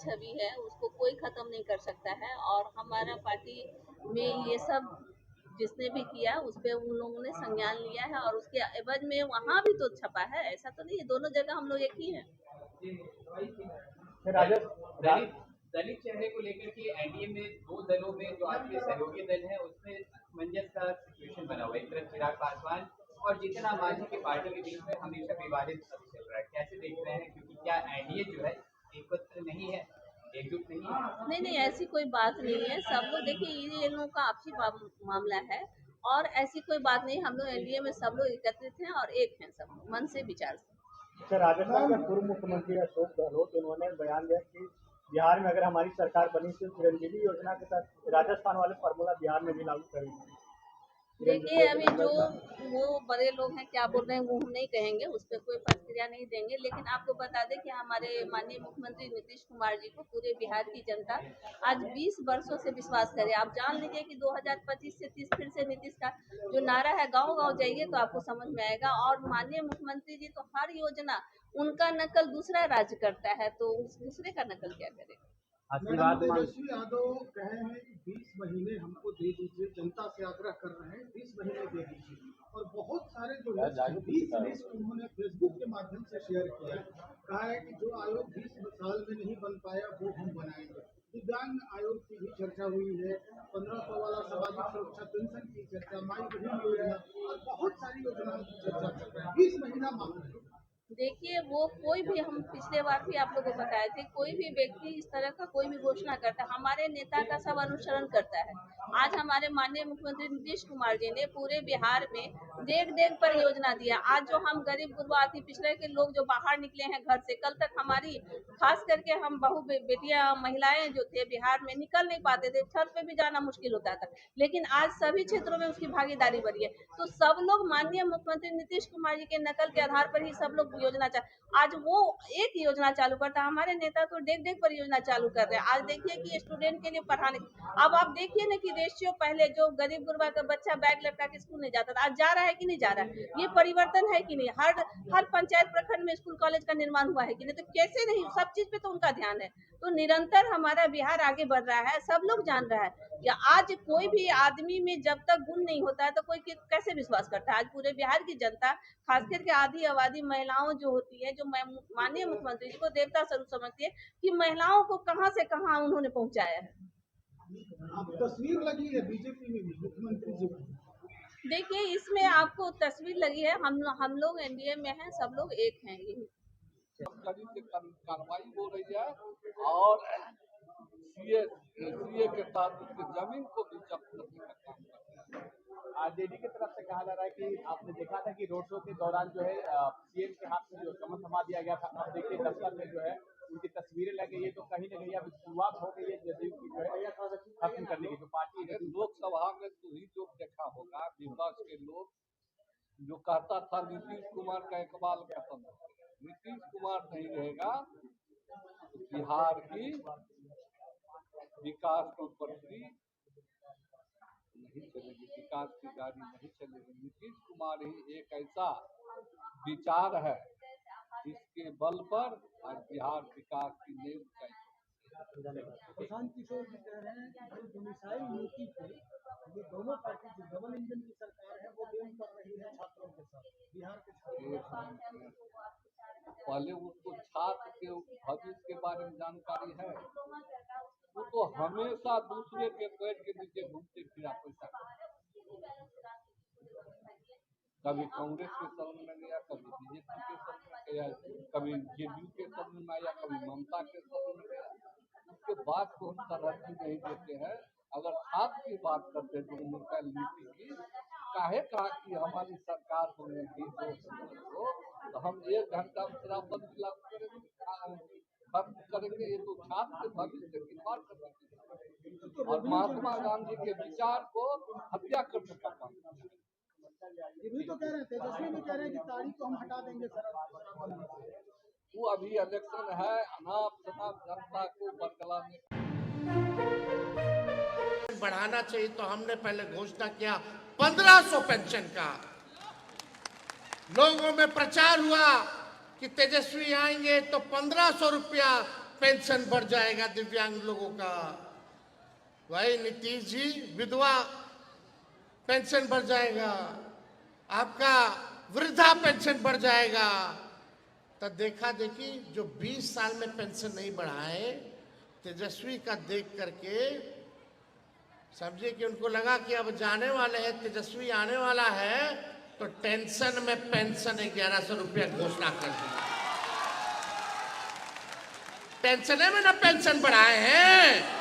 छवि है उसको कोई खत्म नहीं कर सकता है। और हमारा पार्टी में ये सब जिसने भी किया उस पे उन लोगों ने संज्ञान लिया है और उसके एवज में वहाँ भी तो छपा है, ऐसा तो नहीं है, दोनों जगह हम लोग एक ही हैं। दलित चेहरे को लेकर के एनडीए में दो दलों में जो आपके सहयोगी दल है उसमें असमंजस का सिचुएशन बना हुआ है। एक तरफ चिराग पासवान और जितना मांझी की पार्टी के बीच में हमेशा विवादित चल रहा है, कैसे देख रहे हैं? क्योंकि क्या एनडीए जो है एकत्र नहीं है, एकजुट नहीं है? नहीं, ऐसी कोई बात नहीं है। सब लोग देखिए ये लोगों का आपसी मामला है और ऐसी कोई बात नहीं। हम लोग एनडीए में सब लोग एकत्रित हैं और एक हैं, सब लोग मन से विचार से। राजस्थान के पूर्व मुख्यमंत्री अशोक गहलोत उन्होंने बयान दिया कि बिहार में अगर हमारी सरकार बनी तो चिरंजीवी योजना के साथ राजस्थान वाले फार्मूला बिहार में भी लागू करेंगे। देखिए अभी जो वो बड़े लोग हैं क्या बोल रहे हैं वो हम नहीं कहेंगे, उस पर कोई प्रतिक्रिया नहीं देंगे। लेकिन आपको बता दें कि हमारे माननीय मुख्यमंत्री नीतीश कुमार जी को पूरे बिहार की जनता आज 20 वर्षों से विश्वास करे। आप जान लीजिए कि 2025 से 30 फिर से नीतीश का जो नारा है, गाँव गाँव जाइए तो आपको समझ में आएगा। और माननीय मुख्यमंत्री जी तो हर योजना उनका नकल दूसरा राज्य करता है, तो उस दूसरे का नकल क्या करेगा। तेजस्वी यादव कहे हैं कि 20 महीने हमको दे दीजिए, जनता से आग्रह कर रहे हैं 20 महीने दे दीजिए। और बहुत सारे जो 20 लिस्ट उन्होंने फेसबुक के माध्यम से शेयर किया, कहा है कि जो आयोग 20 साल में नहीं बन पाया वो हम बनाएंगे। दिव्यांग आयोग की भी चर्चा हुई है, 1500 वाला सामाजिक सुरक्षा पेंशन की चर्चा, माई बहन योजना और बहुत सारी योजनाओं की चर्चा चल रही है। 20 महीना मांग रहे हैं। देखिए वो कोई भी, हम पिछले बार भी आप लोगों को बताए थे, कोई भी व्यक्ति इस तरह का कोई भी घोषणा करता है हमारे नेता का सब अनुसरण करता है। आज हमारे माननीय मुख्यमंत्री नीतीश कुमार जी ने पूरे बिहार में देख देख पर योजना दिया। आज जो हम गरीब गुरबा अति पिछड़े के लोग जो बाहर निकले हैं घर से, कल तक हमारी खास करके हम बहु बेटियां महिलाएं जो थे बिहार में निकल नहीं पाते थे, छत पे भी जाना मुश्किल होता था, लेकिन आज सभी क्षेत्रों में उसकी भागीदारी बढ़ी है। तो सब लोग माननीय मुख्यमंत्री नीतीश कुमार जी के नकल के आधार पर ही सब लोग योजना आज वो एक योजना चालू करता है, हमारे नेता तो देख देख पर योजना चालू कर रहे हैं। आज देखिए कि स्टूडेंट के लिए पढ़ाने, अब आप देखिए ना कि रेशियो पहले जो गरीब गुरबा का बच्चा बैग लटका के स्कूल नहीं जाता था, आज जा रहा है कि नहीं जा रहा है। ये परिवर्तन है कि नहीं। हर पंचायत प्रखंड में स्कूल कॉलेज का निर्माण हुआ है कि नहीं, तो कैसे नहीं, सब चीज पे तो उनका ध्यान है। तो निरंतर हमारा बिहार आगे बढ़ रहा है, सब लोग जान रहा है। या आज कोई भी आदमी में जब तक गुण नहीं होता है तो कोई कैसे विश्वास करता है। आज पूरे बिहार की जनता खास करके आधी आबादी महिलाओं जो होती है, जो माननीय मुख्यमंत्री जी को देवता स्वरूप समझती है कि महिलाओं को कहां से कहां उन्होंने पहुंचाया है। तस्वीर लगी है बीजेपी में मुख्यमंत्री जी। देखिए इसमें आपको तस्वीर लगी है, हम लोग एनडीए में हैं, सब लोग एक हैं। यही कार्रवाई हो रही है और सीए के साथ उसकी जमीन को भी जब्त करने का काम कर रहे हैं। आरजेडी की तरफ से कहा जा रहा है कि आपने देखा था कि रोड शो के दौरान जो है सीएम के हाथ में जो कमल थमा दिया गया था, अब देखिए दफ्तर में जो है उनकी तस्वीरें लगी है, तो कहीं न कहीं अब शुरुआत हो गई है जदयू की जो है खत्म करने की जो पार्टी है। लोकसभा में तो ही जो देखा होगा विपक्ष के लोग जो कहता था नीतीश कुमार का इकबाल खत्म हो गया, नीतीश कुमार नहीं रहेगा तो बिहार की विकास की पटरी नहीं चलेगी, विकास की गाड़ी नहीं चलेगी। नीतीश कुमार ही एक ऐसा विचार है जिसके बल पर आज बिहार विकास की नींव चाहिए। प्रशांत किशोर जी कह रहे हैं कि जो डोमिसाइल नीति थे, ये दोनों पार्टी जो डबल इंजन की सरकार है वो गेम कर रही है छात्रों के साथ, बिहार के छात्रों। पहले उसको छात्र के भविष्य के बारे में जानकारी है, वो तो हमेशा दूसरे के पेड़ के नीचे घूमते फिरा पैसा, कभी कांग्रेस के शरण में गया, कभी बीजेपी के शरण में गया, कभी जेडीयू के शरण में आया, कभी ममता के शरण में गया। उसके बाद को हम तरक्की नहीं देते हैं। अगर छात्र की बात करते हैं तो उनका नीति की काहे कहा कि हमारी सरकार होने की तो हम 1 घंटा शराबबंदी लागू करेंगे, खत्म करेंगे। ये तो छात्र के भविष्य की बात करते और महात्मा गांधी के विचार को हत्या करने का काम करते। ये भी तो कह रहे हैं, तेजस्वी भी कह रहे हैं कि तारीख को हम हटा देंगे शराबबंदी से। वो अभी इलेक्शन है, अनाप शनाप जनता को बरगलाने बढ़ाना चाहिए, तो हमने पहले घोषणा किया 1500 पेंशन का। लोगों में प्रचार हुआ कि तेजस्वी आएंगे तो 1500 रुपया पेंशन बढ़ जाएगा दिव्यांग लोगों का। भाई नीतीश जी, विधवा पेंशन बढ़ जाएगा, आपका वृद्धा पेंशन बढ़ जाएगा। तो देखा देखी जो 20 साल में पेंशन नहीं बढ़ाए, तेजस्वी का देख करके समझे कि उनको लगा कि अब जाने वाले हैं, तेजस्वी आने वाला है, तो टेंशन में पेंशन 1100 रुपया घोषणा कर दी। टेंशन में ना पेंशन बढ़ाए हैं।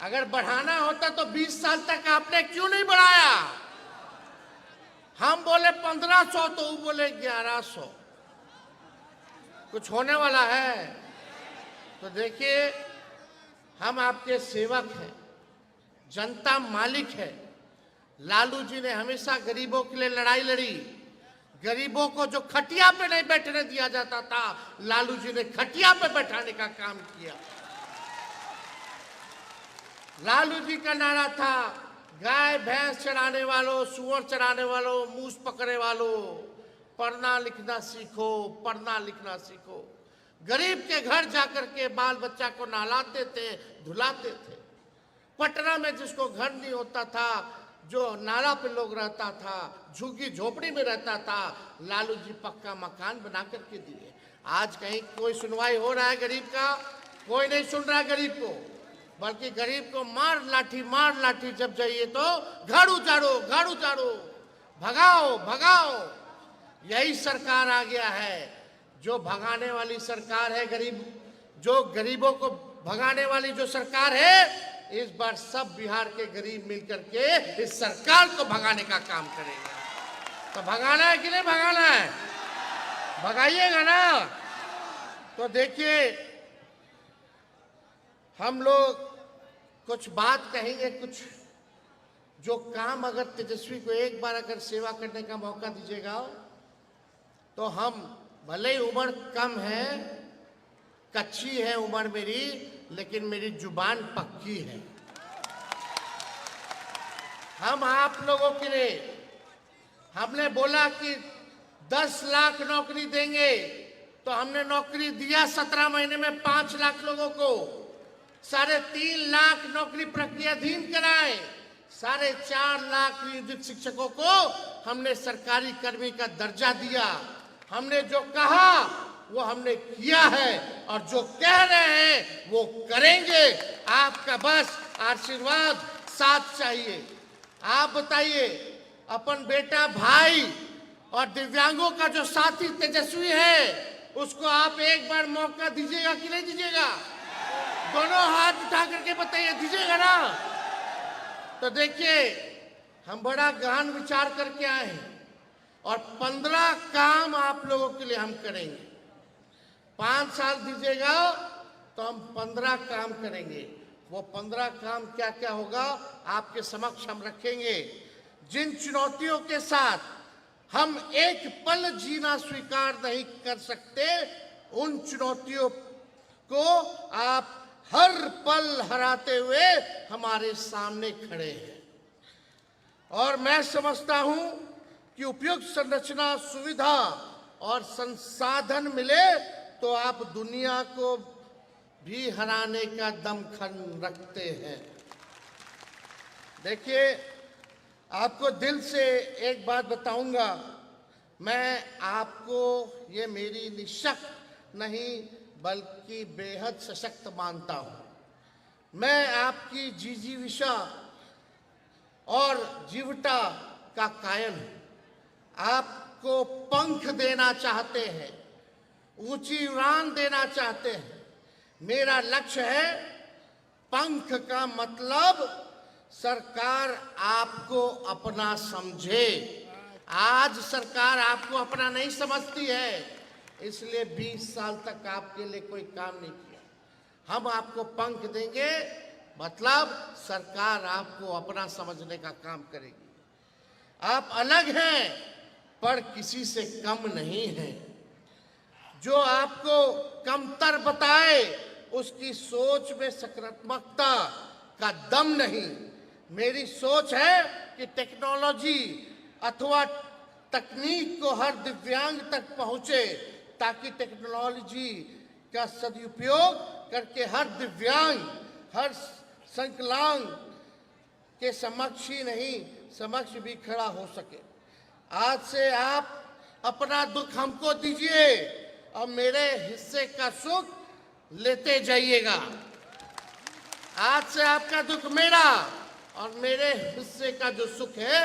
अगर बढ़ाना होता तो 20 साल तक आपने क्यों नहीं बढ़ाया? हम बोले 1500 तो वो बोले 1100। कुछ होने वाला है? तो देखिए, हम आपके सेवक हैं, जनता मालिक है। लालू जी ने हमेशा गरीबों के लिए लड़ाई लड़ी। गरीबों को जो खटिया पे नहीं बैठने दिया जाता था, लालू जी ने खटिया पे बैठाने का काम किया। लालू जी का नारा था, गाय भैंस चराने वालों, सुअर चराने वालों, मूस पकड़े वालों, पढ़ना लिखना सीखो, पढ़ना लिखना सीखो। गरीब के घर जाकर के बाल बच्चा को नहलाते थे, धुलाते थे। पटना में जिसको घर नहीं होता था, जो नाला पे लोग रहता था, झुग्गी झोपड़ी में रहता था, लालू जी पक्का मकान बना करके दिए। आज कहीं कोई सुनवाई हो रहा है गरीब का? कोई नहीं सुन रहा है गरीब को, बल्कि गरीब को मार लाठी जब जाइए तो घर उजाड़ो, घर उजाड़ो, भगाओ भगाओ। यही सरकार आ गया है, जो भगाने वाली सरकार है। जो गरीबों को भगाने वाली जो सरकार है, इस बार सब बिहार के गरीब मिलकर के इस सरकार को भगाने का काम करेंगे। तो भगाना है कि नहीं भगाना है? भगाइएगा ना? तो देखिए, हम लोग कुछ बात कहेंगे, कुछ जो काम अगर तेजस्वी को एक बार अगर सेवा करने का मौका दीजिएगा, तो हम भले ही उम्र कम है, कच्ची है उम्र मेरी, लेकिन मेरी जुबान पक्की है। हम आप लोगों के लिए हमने बोला कि 10 लाख नौकरी देंगे, तो हमने नौकरी दिया 17 महीने में 5 लाख लोगों को। 3.5 लाख नौकरी प्रक्रियाधीन कराए। 4.5 लाख नियोजित शिक्षकों को हमने सरकारी कर्मी का दर्जा दिया। हमने जो कहा वो हमने किया है, और जो कह रहे हैं वो करेंगे। आपका बस आशीर्वाद साथ चाहिए। आप बताइए, अपन बेटा भाई और दिव्यांगों का जो साथी तेजस्वी है, उसको आप एक बार मौका दीजिएगा कि नहीं दीजिएगा? दोनों हाथ उठा करके बताइए, दीजिएगा ना? तो देखिए, हम बड़ा गहन विचार करके आए हैं, और 15 काम आप लोगों के लिए हम करेंगे। 5 साल दीजिएगा तो हम 15 काम करेंगे। वो 15 काम क्या क्या होगा आपके समक्ष हम रखेंगे। जिन चुनौतियों के साथ हम एक पल जीना स्वीकार नहीं कर सकते, उन चुनौतियों को आप हर पल हराते हुए हमारे सामने खड़े हैं। और मैं समझता हूं कि उपयुक्त संरचना, सुविधा और संसाधन मिले तो आप दुनिया को भी हराने का दमखम रखते हैं। देखिए, आपको दिल से एक बात बताऊंगा, मैं आपको ये मेरी निशक नहीं बल्कि बेहद सशक्त मानता हूं। मैं आपकी जिजीविषा और जीवटा का कायल हूं। आपको पंख देना चाहते हैं, ऊंची उड़ान देना चाहते हैं। मेरा लक्ष्य है, पंख का मतलब सरकार आपको अपना समझे। आज सरकार आपको अपना नहीं समझती है, इसलिए 20 साल तक आपके लिए कोई काम नहीं किया। हम आपको पंख देंगे, मतलब सरकार आपको अपना समझने का काम करेगी। आप अलग हैं, पर किसी से कम नहीं हैं। जो आपको कमतर बताए, उसकी सोच में सकारात्मकता का दम नहीं। मेरी सोच है कि टेक्नोलॉजी अथवा तकनीक को हर दिव्यांग तक पहुंचे, ताकि टेक्नोलॉजी का सदुपयोग करके हर दिव्यांग, हर संकलांग के समक्ष ही नहीं, समक्ष भी खड़ा हो सके। आज से आप अपना दुख हमको दीजिए और मेरे हिस्से का सुख लेते जाइएगा। आज से आपका दुख मेरा और मेरे हिस्से का जो सुख है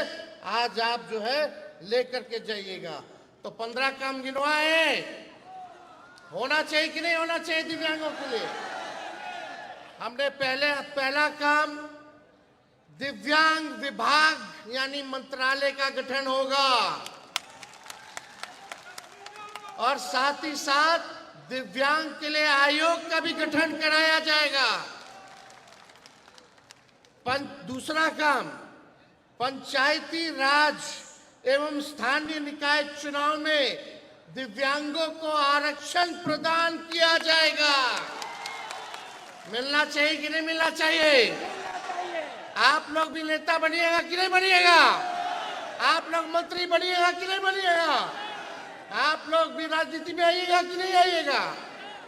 आज आप जो है लेकर के जाइएगा। तो 15 काम गिनवाए, होना चाहिए कि नहीं होना चाहिए दिव्यांगों के लिए? हमने पहला काम दिव्यांग विभाग यानी मंत्रालय का गठन होगा और साथ ही साथ दिव्यांग के लिए आयोग का भी गठन कराया जाएगा। दूसरा काम, पंचायती राज एवं स्थानीय निकाय चुनाव में दिव्यांगों को आरक्षण प्रदान किया जाएगा। मिलना चाहिए कि नहीं मिलना चाहिए? आप लोग भी नेता बनिएगा कि नहीं बनिएगा? आप लोग मंत्री बनिएगा कि नहीं बनिएगा? आप लोग भी राजनीति में आइएगा कि नहीं आइएगा?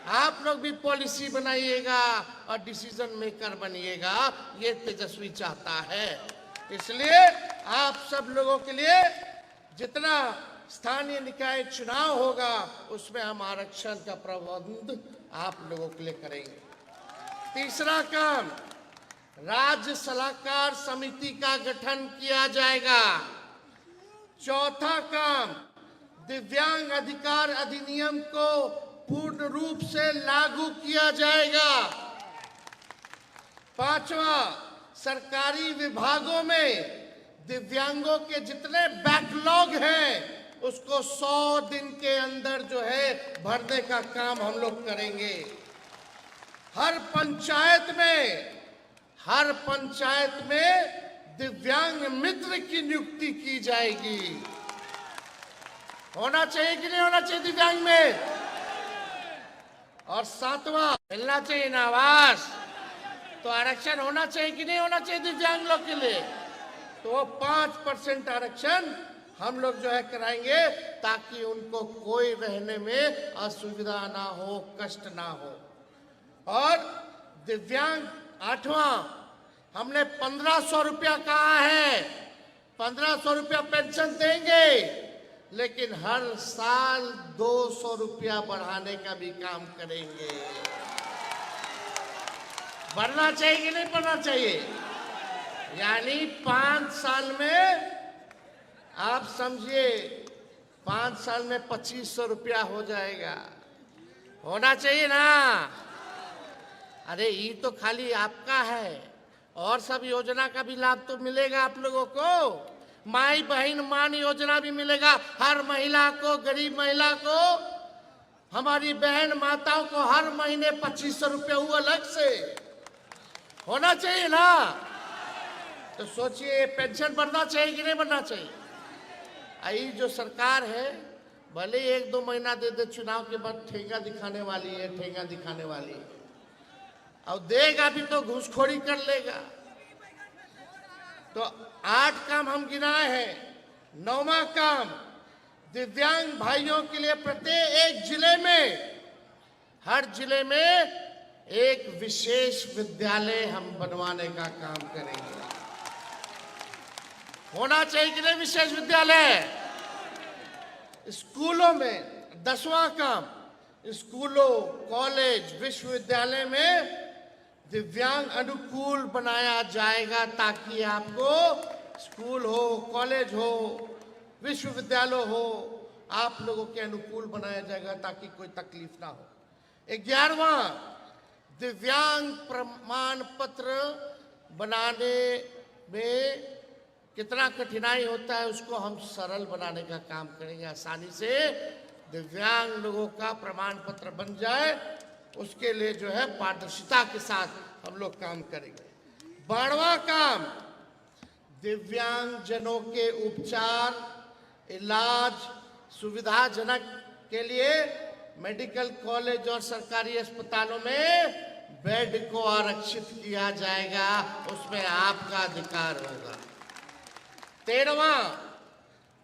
आप लोग भी पॉलिसी बनाइएगा और डिसीजन मेकर बनिएगा, ये तेजस्वी चाहता है। इसलिए आप सब लोगों के लिए जितना स्थानीय निकाय चुनाव होगा उसमें हम आरक्षण का प्रबंध आप लोगों के लिए करेंगे। तीसरा काम, राज्य सलाहकार समिति का गठन किया जाएगा। चौथा काम, दिव्यांग अधिकार अधिनियम को पूर्ण रूप से लागू किया जाएगा। पांचवा, सरकारी विभागों में दिव्यांगों के जितने बैकलॉग हैं उसको 100 दिन के अंदर जो है भरने का काम हम लोग करेंगे। हर पंचायत में दिव्यांग मित्र की नियुक्ति की जाएगी। होना चाहिए कि नहीं होना चाहिए दिव्यांग में? और सातवां, मिलना चाहिए ना आवास, तो आरक्षण होना चाहिए कि नहीं होना चाहिए दिव्यांग लोग के लिए? तो 5% आरक्षण हम लोग जो है कराएंगे ताकि उनको कोई रहने में असुविधा ना हो, कष्ट ना हो। और दिव्यांग, आठवां, हमने 1500 रुपया कहा है। 1500 रुपया पेंशन देंगे, लेकिन हर साल 200 रुपया बढ़ाने का भी काम करेंगे। बढ़ना चाहिए कि नहीं बढ़ना चाहिए? यानी 5 साल में आप समझिए 5 साल में 2500 रुपया हो जाएगा। होना चाहिए ना? अरे ये तो खाली आपका है, और सब योजना का भी लाभ तो मिलेगा आप लोगों को। माई बहन मान योजना भी मिलेगा हर महिला को, गरीब महिला को, हमारी बहन माताओं को हर महीने 2500 रुपया वो अलग से होना चाहिए ना। तो सोचिए पेंशन बढ़ना चाहिए कि नहीं बढ़ना चाहिए? आई जो सरकार है भले 1-2 महीना दे दे, चुनाव के बाद ठेंगा दिखाने वाली है, ठेंगा दिखाने वाली है। और देगा भी तो घूसखोरी कर लेगा। तो 8 काम हम गिनाए हैं। 9वां काम, दिव्यांग भाइयों के लिए प्रत्येक जिले में, हर जिले में एक विशेष विद्यालय हम बनवाने का काम करेंगे। होना चाहिए कि नहीं विशेष विद्यालय? स्कूलों में 10वां काम, स्कूलों, कॉलेज, विश्वविद्यालय में दिव्यांग अनुकूल बनाया जाएगा ताकि आपको स्कूल हो, कॉलेज हो, विश्वविद्यालय हो, आप लोगों के अनुकूल बनाया जाएगा ताकि कोई तकलीफ ना हो। 11वां, दिव्यांग प्रमाण पत्र बनाने में कितना कठिनाई होता है उसको हम सरल बनाने का काम करेंगे। आसानी से दिव्यांग लोगों का प्रमाण पत्र बन जाए, उसके लिए जो है पारदर्शिता के साथ हम लोग काम करेंगे। 12वां काम, दिव्यांग जनों के उपचार, इलाज सुविधाजनक के लिए मेडिकल कॉलेज और सरकारी अस्पतालों में बेड को आरक्षित किया जाएगा, उसमें आपका अधिकार होगा। 13वां,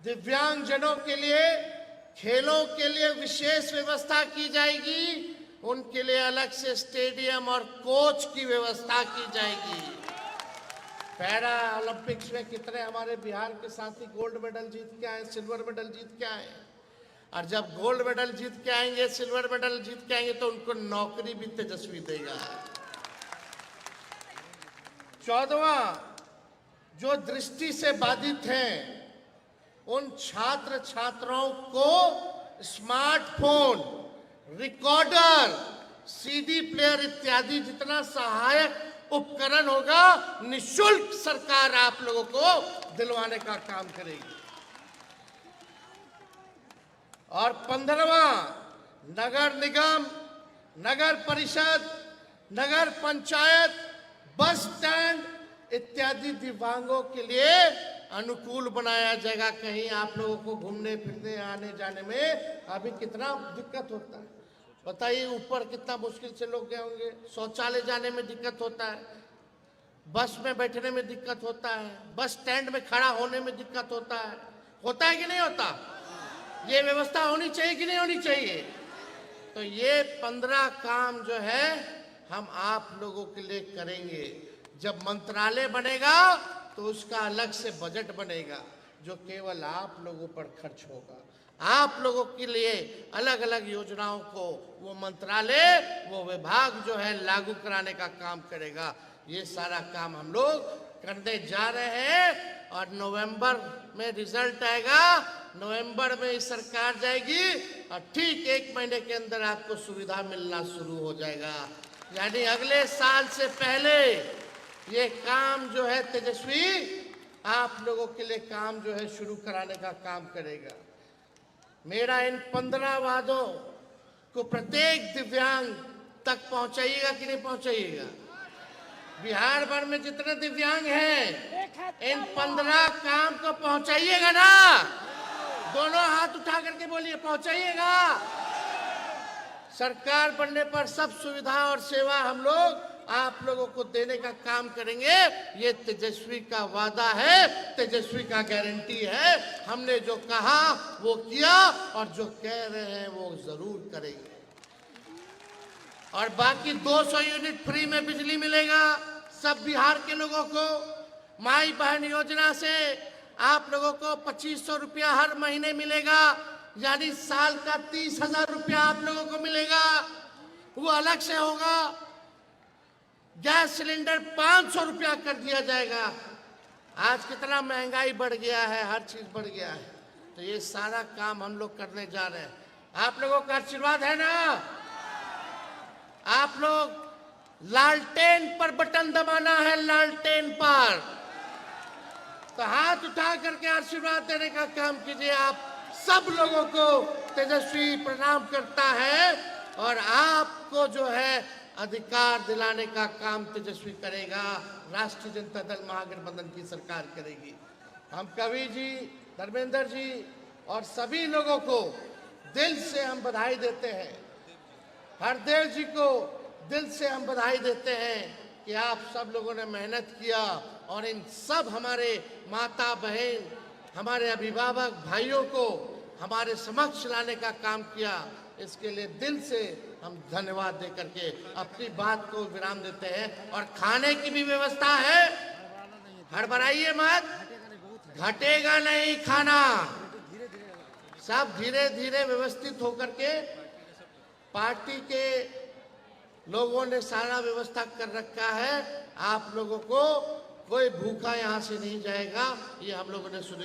दिव्यांग जनों के लिए खेलों के लिए विशेष व्यवस्था की जाएगी, उनके लिए अलग से स्टेडियम और कोच की व्यवस्था की जाएगी। पैरा ओलंपिक्स में कितने हमारे बिहार के साथी गोल्ड मेडल जीत के आए, सिल्वर मेडल जीत के आए, और जब गोल्ड मेडल जीत के आएंगे, सिल्वर मेडल जीत के आएंगे, तो उनको नौकरी भी तेजस्वी देगा। 14वां, जो दृष्टि से बाधित हैं उन छात्र छात्राओं को स्मार्टफोन, रिकॉर्डर, सीडी प्लेयर इत्यादि जितना सहायक उपकरण होगा निःशुल्क सरकार आप लोगों को दिलवाने का काम करेगी। और 15वां, नगर निगम, नगर परिषद, नगर पंचायत, बस स्टैंड इत्यादि दिव्यांगों के लिए अनुकूल बनाया जाएगा। कहीं आप लोगों को घूमने फिरने आने जाने में अभी कितना दिक्कत होता है, बताइए। ऊपर कितना मुश्किल से लोग गए होंगे, शौचालय जाने में दिक्कत होता है, बस में बैठने में दिक्कत होता है, बस स्टैंड में खड़ा होने में दिक्कत होता है कि नहीं होता? ये व्यवस्था होनी चाहिए कि नहीं होनी चाहिए? तो ये 15 काम जो है हम आप लोगों के लिए करेंगे। जब मंत्रालय बनेगा तो उसका अलग से बजट बनेगा जो केवल आप लोगों पर खर्च होगा। आप लोगों के लिए अलग अलग योजनाओं को वो मंत्रालय, वो विभाग जो है लागू कराने का काम करेगा। ये सारा काम हम लोग करने जा रहे हैं और नवंबर में रिजल्ट आएगा। नवंबर में सरकार जाएगी और ठीक 1 महीने के अंदर आपको सुविधा मिलना शुरू हो जाएगा। यानी अगले साल से पहले ये काम जो है तेजस्वी आप लोगों के लिए काम जो है शुरू कराने का काम करेगा। मेरा इन 15 वादों को प्रत्येक दिव्यांग तक पहुंचाइएगा कि नहीं पहुंचाइएगा? बिहार भर में जितने दिव्यांग हैं इन 15 काम को पहुंचाइएगा ना? दोनों हाथ उठा करके बोलिए, पहुंचाइएगा। सरकार बनने पर सब सुविधा और सेवा हम लोग आप लोगों को देने का काम करेंगे। ये तेजस्वी का वादा है, तेजस्वी का गारंटी है। हमने जो कहा वो किया और जो कह रहे हैं वो जरूर करेंगे। और बाकी 200 यूनिट फ्री में बिजली मिलेगा सब बिहार के लोगों को। माई बहन योजना से आप लोगों को 2500 रुपया हर महीने मिलेगा, यानी साल का 30,000 रुपया आप लोगों को मिलेगा। वो अलग से होगा। गैस सिलेंडर 500 रुपया कर दिया जाएगा। आज कितना महंगाई बढ़ गया है, हर चीज बढ़ गया है। तो ये सारा काम हम लोग करने जा रहे हैं। आप लोगों का आशीर्वाद है ना? आप लोग लालटेन पर बटन दबाना है, लालटेन पर। तो हाथ उठा करके आशीर्वाद देने का काम कीजिए। आप सब लोगों को तेजस्वी प्रणाम करता है और आपको जो है अधिकार दिलाने का काम तेजस्वी करेगा। राष्ट्रीय जनता दल महागठबंधन की सरकार करेगी। हम कवि जी, धर्मेंद्र जी और सभी लोगों को दिल से हम बधाई देते हैं। हरदेव जी को दिल से हम बधाई देते हैं कि आप सब लोगों ने मेहनत किया और इन सब हमारे माता बहन, हमारे अभिभावक भाइयों को हमारे समक्ष लाने का काम किया। इसके लिए दिल से हम धन्यवाद दे करके अपनी बात को विराम देते हैं। और खाने की भी व्यवस्था है, हड़बड़ाइए मत, घटेगा नहीं खाना। सब धीरे धीरे व्यवस्थित होकर के पार्टी के लोगों ने सारा व्यवस्था कर रखा है। आप लोगों को कोई भूखा यहाँ से नहीं जाएगा, ये हम लोगों ने सुनिश्चित